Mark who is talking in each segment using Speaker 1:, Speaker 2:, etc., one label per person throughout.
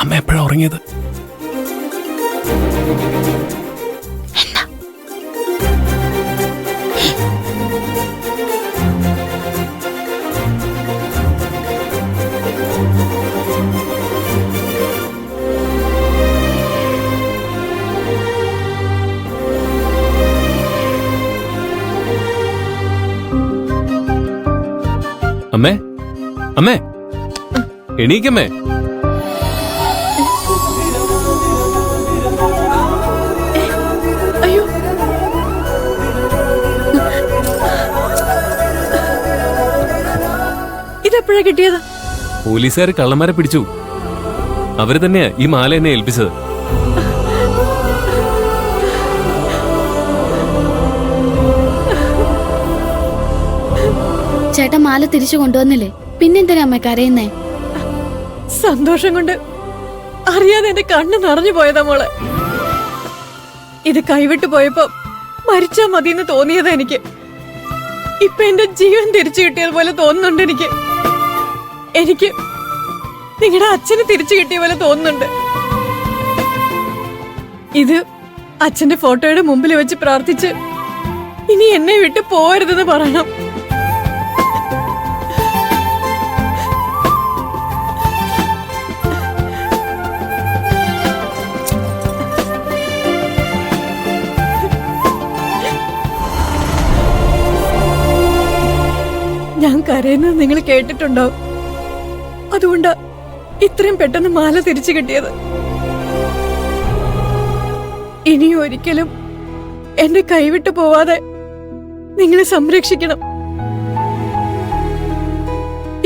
Speaker 1: അമ്മ എപ്പോഴാ ഉറങ്ങിയത്? അമ്മേ, അമ്മേ, എണീക്കമ്മേ.
Speaker 2: അയ്യോ, ഇതെപ്പോഴാ കിട്ടിയത്?
Speaker 1: പോലീസുകാർ കള്ളന്മാരെ പിടിച്ചു. അവര് തന്നെയാ ഈ മാല എന്നെ ഏൽപ്പിച്ചത്.
Speaker 3: ചേട്ടൻ മാല തിരിച്ചു കൊണ്ടുവന്നില്ലേ? പിന്നെന്തിനാ അമ്മ കരയുന്നേ?
Speaker 2: സന്തോഷം കൊണ്ട് അറിയാതെ എന്റെ കണ്ണ് നിറഞ്ഞു പോയതാ മോളെ. ഇത് കൈവിട്ടു പോയപ്പോ മരിച്ചാ മതിയെന്ന് തോന്നിയതാ എനിക്ക്. ഇപ്പൊ എന്റെ ജീവൻ തിരിച്ചു കിട്ടിയതുപോലെ തോന്നുന്നുണ്ട് എനിക്ക്. എനിക്ക് നിങ്ങളുടെ അച്ഛന് തിരിച്ചു കിട്ടിയ പോലെ തോന്നുന്നുണ്ട്. ഇത് അച്ഛന്റെ ഫോട്ടോയുടെ മുമ്പിൽ വെച്ച് പ്രാർത്ഥിച്ച് ഇനി എന്നെ വിട്ട് പോകരുതെന്ന് പറയണം. ഞാൻ കരയുന്നത് നിങ്ങൾ കേട്ടിട്ടുണ്ടാവും. അതുകൊണ്ടാ ഇത്രയും പെട്ടെന്ന് മാല തിരിച്ചു കിട്ടിയത്. ഇനി ഒരിക്കലും എന്റെ കൈവിട്ടു പോവാതെ നിങ്ങളെ സംരക്ഷിക്കണം.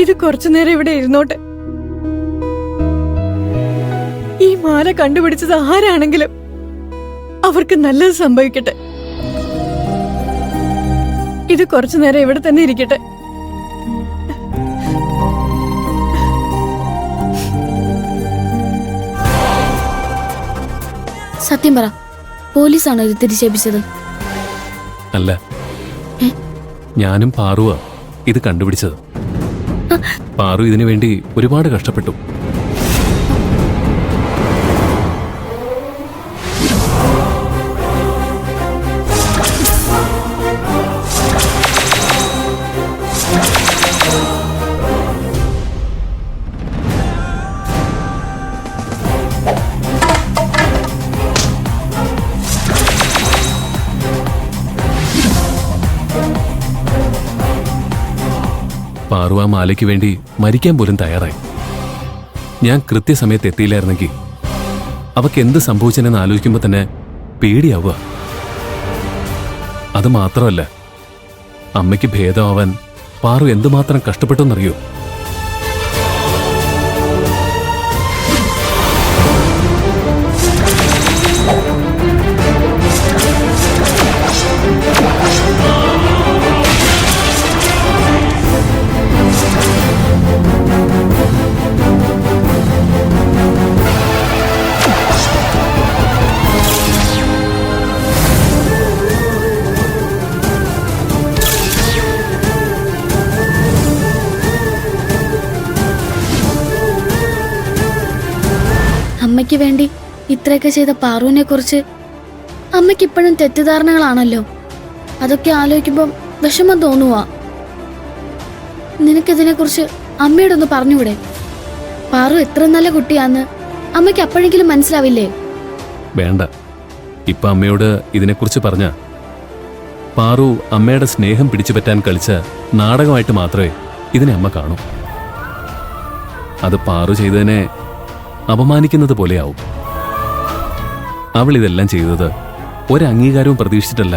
Speaker 2: ഇത് കുറച്ചുനേരം ഇവിടെ ഇരുന്നോട്ടെ. ഈ മാല കണ്ടുപിടിച്ചത് ആരാണെങ്കിലും അവർക്ക് നല്ലത് സംഭവിക്കട്ടെ. ഇത് കുറച്ചുനേരം ഇവിടെ തന്നെ ഇരിക്കട്ടെ.
Speaker 3: സത്യം പറ, പോലീസാണോ ഇത് തിരിച്ചേൽപ്പിച്ചത്?
Speaker 1: അല്ല, ഞാനും പാറുവാ ഇത് കണ്ടുപിടിച്ചത്. പാറു ഇതിനു വേണ്ടി ഒരുപാട് കഷ്ടപ്പെട്ടു. പാറു ആ മാലയ്ക്ക് വേണ്ടി മരിക്കാൻ പോലും തയ്യാറായി. ഞാൻ കൃത്യസമയത്ത് എത്തിയില്ലായിരുന്നെങ്കിൽ അവക്ക് എന്ത് സംഭവിച്ചെന്ന് ആലോചിക്കുമ്പോൾ തന്നെ പേടിയാവുക. അത് മാത്രമല്ല, അമ്മയ്ക്ക് ഭേദമാവാൻ പാറു എന്തുമാത്രം കഷ്ടപ്പെട്ടെന്നറിയോ?
Speaker 3: അമ്മയ്ക്ക് വേണ്ടി ഇത്രയൊക്കെ ചെയ്ത പാറുവിനെ കുറിച്ച് അമ്മയ്ക്ക് ഇപ്പോഴും തെറ്റിദ്ധാരണകളാണല്ലോ. അതൊക്കെ ആലോചിക്കുമ്പോൾ വിഷമം തോന്നുവാ. നിനക്കിതിനെ കുറിച്ച് അമ്മയോടൊന്ന് പറഞ്ഞുകൂടെ? പാറു എത്ര നല്ല കുട്ടിയാന്ന് അമ്മയ്ക്ക് അപ്പോഴെങ്കിലും മനസ്സിലാവില്ലേ?
Speaker 1: വേണ്ട, ഇപ്പൊ അമ്മയോട് ഇതിനെക്കുറിച്ച് പറഞ്ഞ പാറു അമ്മയുടെ സ്നേഹം പിടിച്ചുപറ്റാൻ കളിച്ച നാടകമായിട്ട് മാത്രമേ ഇതിനെ അമ്മ കാണൂ. അത് പാറു ചെയ്തതിനെ അപമാനിക്കുന്നത് പോലെയാവും. അവൾ ഇതെല്ലാം ചെയ്തത് ഒരംഗീകാരവും പ്രതീക്ഷിച്ചിട്ടല്ല.